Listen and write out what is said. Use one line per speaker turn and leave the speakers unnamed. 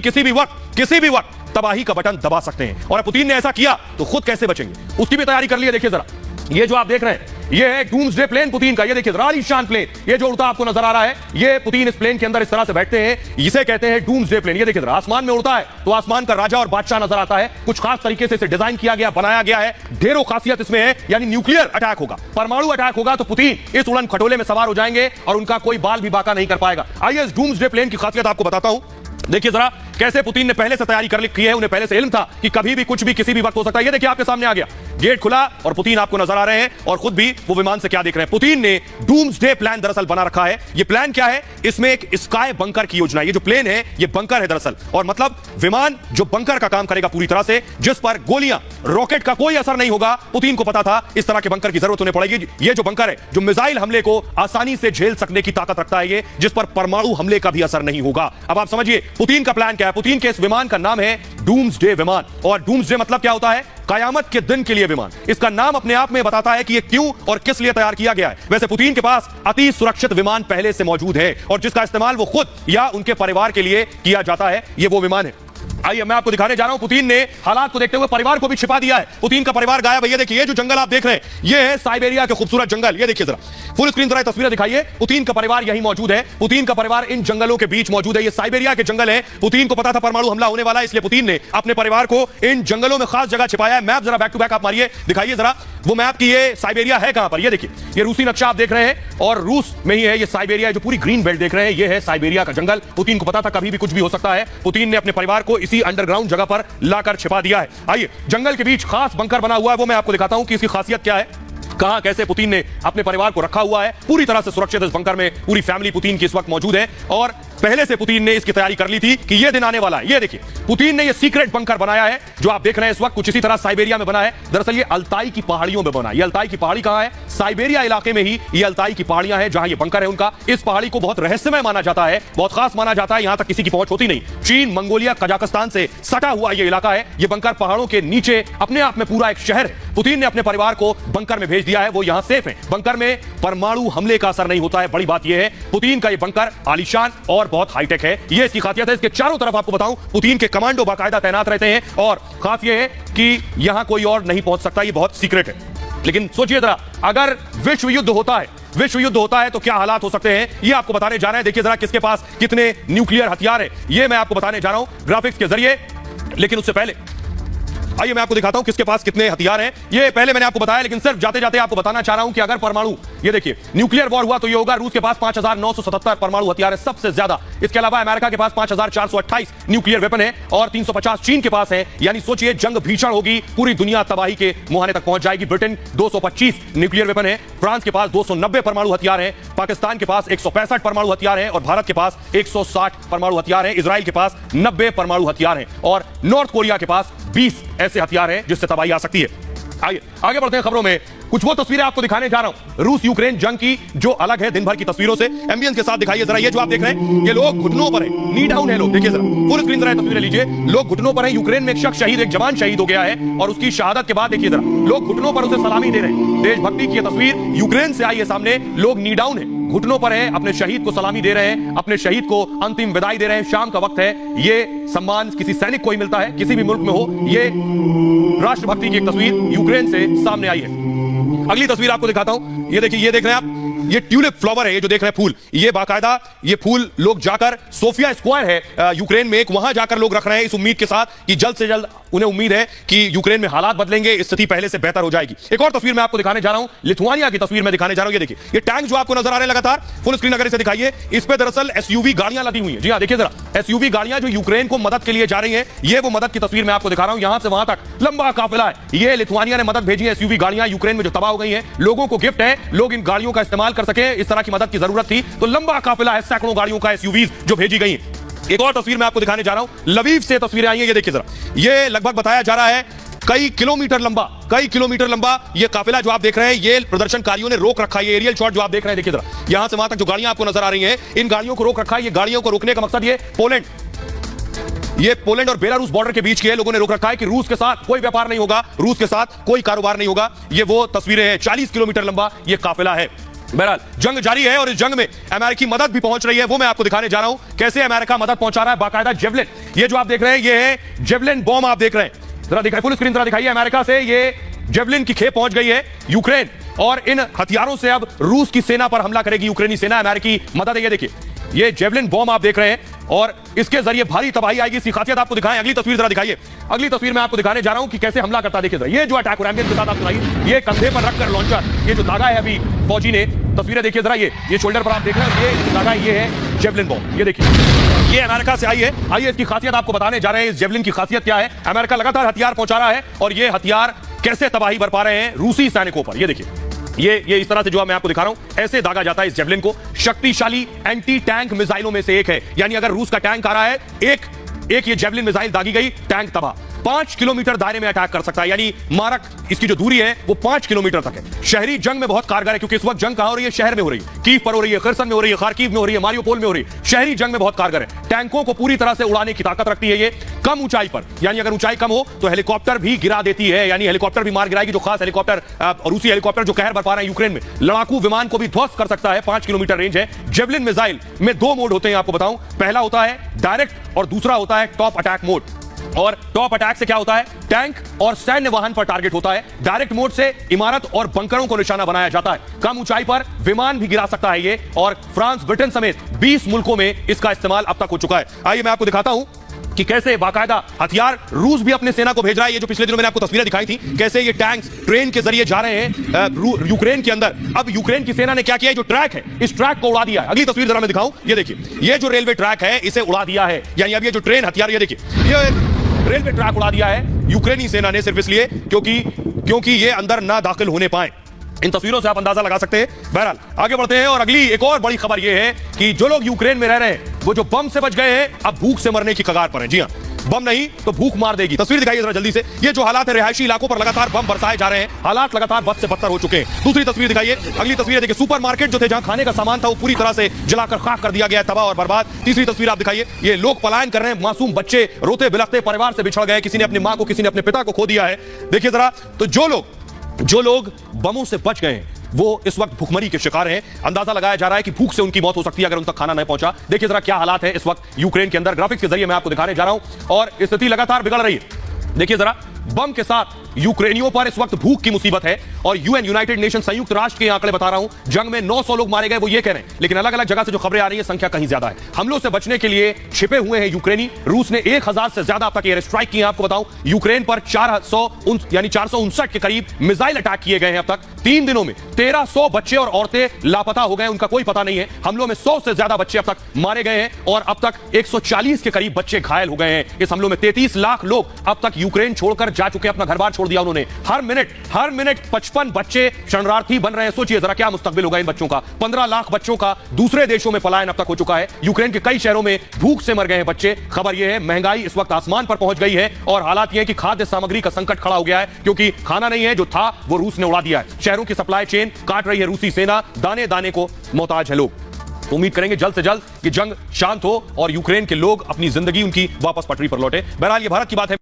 किसी भी वक्त तबाही का बटन दबा सकते हैं। और पुतिन ने ऐसा किया तो खुद कैसे बचेंगे उसकी भी तैयारी कर ली। देखिए जरा, ये जो आप देख रहे हैं ये है डूम्सडे प्लेन पुतिन का। ये देखिए जरा, आलीशान प्लेन, ये जो उड़ता आपको नजर आ रहा है, ये पुतिन इस प्लेन के अंदर इस तरह से बैठते हैं, इसे कहते हैं डूम्सडे प्लेन। ये देखिए जरा, आसमान में उड़ता है तो आसमान का राजा और बादशाह नजर आता है। कुछ खास तरीके से इसे डिजाइन किया गया, बनाया गया है, ढेरों खासियत इसमें है। यानी न्यूक्लियर अटैक होगा, परमाणु अटैक होगा तो पुतिन इस उड़न खटोले में सवार हो जाएंगे और उनका कोई बाल भी बाका नहीं कर पाएगा। आइए इस डूम्सडे प्लेन की खासियत आपको बताता हूं। देखिए जरा कैसे पुतिन ने पहले से तैयारी कर रखी है, उन्हें पहले से इल्म था कि कभी भी कुछ भी किसी भी वक्त हो सकता है। ये देखिए आपके सामने आ गया, गेट खुला और पुतिन आपको नजर आ रहे हैं और खुद भी वो विमान से क्या देख रहे हैं। पुतिन ने डूम्सडे प्लान दरअसल बना रखा है। ये प्लान क्या है, इसमें एक स्काई बंकर की योजना है। ये जो प्लेन है ये बंकर है दरअसल, और मतलब विमान जो बंकर का काम करेगा पूरी तरह से, जिस पर गोलियां रॉकेट का कोई असर नहीं होगा। पुतिन को पता था इस तरह के बंकर की जरूरत होने पड़ेगी। ये जो बंकर है जो मिसाइल हमले को आसानी से झेल सकने की ताकत रखता है, ये जिस पर परमाणु हमले का भी असर नहीं होगा। अब आप समझिए पुतिन का प्लान क्या है। पुतिन के इस विमान का नाम है डूम्सडे विमान, और डूम्सडे मतलब क्या होता है, कयामत के दिन के लिए विमान। इसका नाम अपने आप में बताता है कि ये क्यों और किस लिए तैयार किया गया है। वैसे पुतिन के पास अति सुरक्षित विमान पहले से मौजूद है और जिसका इस्तेमाल वो खुद या उनके परिवार के लिए किया जाता है, ये वो विमान है। आइए मैं आपको दिखाने जा रहा हूं। पुतिन ने हालात को देखते हुए परिवार को भी छिपा दिया है। पुतिन का परिवार गायब है। ये देखिए, ये जो जंगल आप देख रहे हैं ये है साइबेरिया के खूबसूरत जंगल। ये देखिए जरा, फुल स्क्रीन जरा तस्वीरें दिखाइए। पुतिन का परिवार यहीं मौजूद है। पुतिन का परिवार इन जंगलों के बीच मौजूद है। ये साइबेरिया के जंगल है। पुतिन को पता था परमाणु हमला होने वाला है, इसलिए पुतिन ने अपने परिवार को इन जंगलों में खास जगह छिपाया है। मैप जरा बैक टू बैक आप मारिए, दिखाइए जरा वो मैप की ये साइबेरिया है कहां पर। ये देखिए, ये रूसी नक्शा आप देख रहे हैं और रूस में ही है ये साइबेरिया। जो पूरी ग्रीन बेल्ट देख रहे हैं ये है साइबेरिया का जंगल। पुतिन को पता था कभी भी कुछ भी हो सकता है। पुतिन ने अपने परिवार को इसी अंडरग्राउंड जगह पर लाकर छिपा दिया है। आइए जंगल के बीच खास बंकर बना हुआ है, वो मैं आपको दिखाता हूं कि इसकी खासियत क्या है, कहां कैसे पुतिन ने अपने परिवार को रखा हुआ है। पूरी तरह से सुरक्षित इस बंकर में पूरी फैमिली पुतिन की इस वक्त मौजूद है और पहले से पुतिन ने इसकी तैयारी कर ली थी कि यह दिन आने वाला है। ये देखिए, पुतिन ने यह सीक्रेट बंकर बनाया है जो आप देख रहे हैं इस वक्त, कुछ इसी तरह साइबेरिया में बना है। दरअसल ये अल्ताई की पहाड़ियों में बना है। ये अल्ताई की पहाड़ी कहां है, साइबेरिया इलाके में ही ये अल्ताई की पहाड़ियां हैं जहां ये बंकर है उनका। इस पहाड़ी को बहुत रहस्यमय माना जाता है, बहुत खास माना जाता है, यहां तक किसी की पहुंच होती नहीं। चीन, मंगोलिया, कजाकिस्तान से सटा हुआ ये इलाका है। ये बंकर पहाड़ों के नीचे अपने आप में पूरा एक शहर है। पुतिन ने अपने परिवार को बंकर में भेज दिया है, वो यहां सेफ है। बंकर में परमाणु हमले का असर नहीं होता है। बड़ी बात यह है पुतिन का ये बंकर आलीशान और बहुत हाईटेक है। ये इसकी खासियत है। इसके चारों तरफ आपको बताऊं पुतिन के कमांडो बाकायदा तैनात रहते हैं और खास ये है कि यहां कोई और नहीं पहुंच सकता, ये बहुत सीक्रेट है। लेकिन सोचिए जरा, अगर विश्व युद्ध होता है तो क्या हालात हो सकते हैं, ये आपको बताने जा रहे हैं। देखिए जरा किसके पास कितने न्यूक्लियर हथियार है, ये मैं आपको बताने जा रहा हूं ग्राफिक्स के जरिए। लेकिन उससे पहले आइए मैं आपको दिखाता हूं किसके पास कितने हथियार हैं। ये पहले मैंने आपको बताया, लेकिन सिर्फ जाते जाते आपको बताना चाह रहा हूं कि अगर परमाणु, ये देखिए न्यूक्लियर वॉर हुआ तो ये होगा, रूस के पास 5977 परमाणु हथियार है, सबसे ज्यादा। इसके अलावा अमेरिका के पास 5428 न्यूक्लियर वेपन है और 350 चीन के पास है। यानी सोचिए जंग भीषण होगी, पूरी दुनिया तबाही के मुहाने तक पहुंच जाएगी। ब्रिटेन 225 न्यूक्लियर वेपन है, फ्रांस के पास 290 परमाणु हथियार है, पाकिस्तान के पास 165 परमाणु हथियार है और भारत के पास 160 परमाणु हथियार है। इजराइल के पास 90 परमाणु हथियार है और नॉर्थ कोरिया के पास 20 ऐसे हथियार हैं जिससे तबाही आ सकती है। आइए आगे बढ़ते हैं खबरों में। कुछ वो तस्वीरें आपको दिखाने जा रहा हूं रूस यूक्रेन जंग की, जो अलग है दिन भर की तस्वीरों से। एम्बियंस के साथ दिखाइए जरा, ये जो आप देख रहे हैं ये लोग घुटनों पर है, नी डाउन है लोग। देखिए जरा फुल स्क्रीन जरा तस्वीरें लीजिए, लोग घुटनों पर है। यूक्रेन में एक शख्स शहीद, एक जवान शहीद हो गया है और उसकी शहादत के बाद देखिए जरा लोग घुटनों पर उसे सलामी दे रहे हैं। देशभक्ति की तस्वीर यूक्रेन से आई है सामने, लोग नी डाउन है, घुटनों पर है, अपने शहीद को सलामी दे रहे हैं, अपने शहीद को अंतिम विदाई दे रहे हैं। शाम का वक्त है, ये सम्मान किसी सैनिक को ही मिलता है किसी भी मुल्क में हो। ये राष्ट्रभक्ति की एक तस्वीर यूक्रेन से सामने आई है। अगली तस्वीर आपको दिखाता हूं, ये देखिए, ये देख रहे हैं आप, ये ट्यूलिप फ्लावर है, ये जो देख रहे हैं फूल, ये बाकायदा ये फूल लोग जाकर सोफिया स्क्वायर है यूक्रेन में, एक वहां जाकर लोग रख रहे हैं इस उम्मीद के साथ कि जल्द से जल्द उन्हें उम्मीद है कि यूक्रेन में हालात बदलेंगे, स्थिति पहले से बेहतर हो जाएगी। एक और तस्वीर मैं आपको दिखाने जा रहा हूं, लिथुआनिया की तस्वीर मैं दिखाने जा रहा हूं। ये देखिए, ये टैंक जो आपको नजर आ रहे हैं लगातार, फुल स्क्रीन अगर इसे दिखाइए, इस पे दरअसल एसयूवी गाड़ियां लदी हुई हैं। जी हां, देखिए जरा, एसयूवी गाड़ियां जो यूक्रेन को मदद के लिए जा रही हैं, ये वो मदद की तस्वीर मैं आपको दिखा रहा हूं। यहां से वहां तक लंबा काफिला है। ये लिथुआनिया ने मदद भेजी है, एसयूवी गाड़ियां यूक्रेन में जो तबाह हो गई हैं, लोगों को गिफ्ट है, लोग इन गाड़ियों का इस्तेमाल कर सके, इस तरह की मदद की जरूरत थी, तो लंबा काफिला है, सैकड़ों गाड़ियों का एसयूवीज जो भेजी गई हैं। एक और तस्वीर मैं आपको दिखाने जा रहा हूं, लवीव से तस्वीरें आई हैं। ये देखिए जरा, ये लगभग बताया जा रहा है कई किलोमीटर लंबा ये काफिला जो आप देख रहे हैं, ये प्रदर्शनकारियों ने रोक रखा है। ये एरियल शॉट जो आप देख रहे हैं, देखिए जरा, यहां से वहां तक जो गाड़ियां आपको नजर आ रही हैं, इन गाड़ियों को रोक रखा है। ये गाड़ियों को रोकने का मकसद ये पोलैंड और बेलारूस बॉर्डर के बीच के लोगों ने रोक रखा है कि रूस के साथ कोई व्यापार नहीं होगा, रूस के साथ कोई कारोबार नहीं होगा। ये वो तस्वीरें हैं, 40 किलोमीटर लंबा ये काफिला है। बहरहाल जंग जारी है और इस जंग में अमेरिकी मदद भी पहुंच रही है, वो मैं आपको दिखाने जा रहा हूं कैसे अमेरिका मदद पहुंचा रहा है बाकायदा जेवलिन। ये जो आप देख रहे हैं ये है जेवलिन बॉम्ब, आप देख रहे हैं, जरा दिखाइए फुल स्क्रीन, जरा दिखाइए। अमेरिका से ये जेवलिन की खेप पहुंच गई है यूक्रेन और इन हथियारों से अब रूस की सेना पर हमला करेगी यूक्रेनी सेना। अमेरिकी मदद है, ये देखिए ये जेवलिन बॉम्ब आप देख रहे हैं और इसके जरिए भारी तबाही आएगी। इसकी खासियत आपको दिखाएं, अगली तस्वीर जरा दिखाइए। अगली तस्वीर में आपको दिखाने जा रहा हूं कि कैसे हमला करता है, देखिए जरा। ये जो अटैक हो रहा है एम्बियंस के साथ आप सुनाइए, ये कंधे पर रखकर लॉन्चर, ये जो दागा है अभी फौजी ने, तस्वीरें देखिए जरा, ये शोल्डर पर आप देख रहे हैं, ये दागा ये है जेवलिन बॉम्ब, ये देखिए ये अमेरिका से आई है। आइए इसकी खासियत आपको बताने जा रहे हैं, इस जेवलिन की खासियत क्या है। अमेरिका लगातार हथियार पहुंचा रहा है और ये हथियार कैसे तबाही बरपा रहे हैं रूसी सैनिकों पर, ये देखिए ये इस तरह से जो मैं आपको दिखा रहा हूं ऐसे दागा जाता है इस जेवलिन को। शक्तिशाली एंटी टैंक मिसाइलों में से एक है, यानी अगर रूस का टैंक आ रहा है, एक ये जेवलिन मिसाइल दागी गई, टैंक तबाह। 5 किलोमीटर दायरे में अटैक कर सकता है, यानी मारक इसकी जो दूरी है वो 5 किलोमीटर तक है। शहरी जंग में बहुत कारगर है, क्योंकि इस वक्त जंग कहां हो रही है, शहर में हो रही है, कीव पर हो रही है, खरसन में हो रही है, खार्किव में हो रही है, मारियोपोल में हो रही है। शहरी जंग में बहुत कारगर है, टैंकों को पूरी तरह से उड़ाने की ताकत रखती है ये। कम ऊंचाई पर, यानी अगर ऊंचाई कम हो तो हेलीकॉप्टर भी गिरा देती है, यानी हेलीकॉप्टर भी मार गिराएगी। जो खास हेलीकॉप्टर रूसी हेलीकॉप्टर जो कहर बरपा रहे हैं यूक्रेन में, लड़ाकू विमान को भी ध्वस्त कर सकता है। 5 किलोमीटर रेंज है। जेवलिन मिसाइल में 2 मोड होते हैं, आपको बताऊं। पहला होता है डायरेक्ट और दूसरा होता है टॉप अटैक मोड। और टॉप अटैक से क्या होता है, टैंक और सैन्य वाहन पर टारगेट होता है। डायरेक्ट मोड से इमारत और बंकरों को निशाना बनाया जाता है। कम ऊंचाई पर विमान भी गिरा सकता है ये, और फ्रांस ब्रिटेन समेत 20 मुल्कों में इसका इस्तेमाल अब तक हो चुका है। आइए मैं आपको दिखाता हूं कि कैसे बाकायदा हथियार रूस भी अपने सेना को भेज रहा है। ये जो पिछले दिनों मैंने आपको तस्वीरें दिखाई थी, कैसे ये टैंक्स ट्रेन के जरिए जा रहे हैं यूक्रेन के अंदर। अब यूक्रेन की सेना ने क्या किया है, जो ट्रैक है इस ट्रैक को उड़ा दिया है। अगली तस्वीर जरा मैं दिखाऊं, ये देखिए ये जो रेलवे ट्रैक है इसे उड़ा दिया है, यानी अब ये जो ट्रेन हथियार, ये देखिए ये रेलवे ट्रैक उड़ा दिया है यूक्रेनी सेना ने, सिर्फ इसलिए क्योंकि ये अंदर ना दाखिल होने पाए। इन तस्वीरों से आप अंदाजा लगा सकते हैं। बहरहाल आगे बढ़ते हैं और अगली एक और बड़ी खबर यह है कि जो लोग यूक्रेन में रह रहे हैं वो जो बम से बच गए हैं अब भूख से मरने की कगार पर हैं। जी हां, बम नहीं तो भूख मार देगी। तस्वीर दिखाइए जरा जल्दी से। ये जो हालात है, रिहायशी इलाकों पर लगातार बम बरसाए जा रहे हैं, हालात लगातार बद से बदतर हो चुके हैं। दूसरी तस्वीर दिखाइए, अगली तस्वीर देखिए, सुपरमार्केट जो थे जहां खाने का सामान था वो पूरी तरह से जलाकर खाक कर दिया गया है, तबाह और बर्बाद। तीसरी तस्वीर आप दिखाइए, ये लोग पलायन कर रहे हैं, मासूम बच्चे रोते बिलखते परिवार से बिछड़ गए, किसी ने अपनी मां को, किसी ने अपने पिता को खो दिया है। देखिए जरा, तो जो लोग बमों से बच गए हैं वो इस वक्त भूखमरी के शिकार हैं। अंदाजा लगाया जा रहा है कि भूख से उनकी मौत हो सकती है अगर उन तक खाना नहीं पहुंचा। देखिए जरा क्या हालात है इस वक्त यूक्रेन के अंदर, ग्राफिक्स के जरिए मैं आपको दिखाने जा रहा हूं और स्थिति लगातार बिगड़ रही है। देखिए जरा, बम के साथ यूक्रेनियों पर इस वक्त भूख की मुसीबत है और यूएन यूनाइटेड नेशन संयुक्त राष्ट्र के आंकड़े बता रहा हूं, जंग में 900 लोग मारे गए वो ये कह रहे हैं, लेकिन अलग अलग जगह से जो खबरें आ रही है संख्या कहीं ज्यादा है। हमलों से बचने के लिए छिपे हुए हैं यूक्रेनी। रूस ने 1000 से ज्यादा अब तक एयर स्ट्राइक किए। आपको बताऊं, यूक्रेन पर 459 के करीब मिसाइल अटैक किए गए हैं अब तक। 3 दिनों में 1300 बच्चे और औरतें लापता हो गए, उनका कोई पता नहीं है। हमलों में 100 से ज्यादा बच्चे अब तक मारे गए हैं और अब तक 140 के करीब बच्चे घायल हो गए हैं। इस हमलों में 33 लाख लोग अब तक यूक्रेन छोड़कर जा चुके हैं, अपना घर बार छोड़ दिया उन्होंने। हर मिनट 55 बच्चे शरणार्थी बन रहे हैं। सोचिए जरा क्या मुस्तकबिल होगा इन बच्चों का। 15 लाख बच्चों का दूसरे देशों में पलायन अब तक हो चुका है। यूक्रेन के कई शहरों में भूख से मर गए हैं बच्चे। खबर यह है, महंगाई इस वक्त आसमान पर पहुंच गई है और हालात यह है कि खाद्य सामग्री का संकट खड़ा हो गया है, क्योंकि खाना नहीं है, जो था वो रूस ने उड़ा दिया है। शहरों की सप्लाई चेन काट रही है रूसी सेना, दाने दाने को मोहताज है लोग। तो उम्मीद करेंगे जल्द से जल्द कि जंग शांत हो और यूक्रेन के लोग अपनी जिंदगी उनकी वापस पटरी पर लौटे। बहरहाल ये भारत की बात है।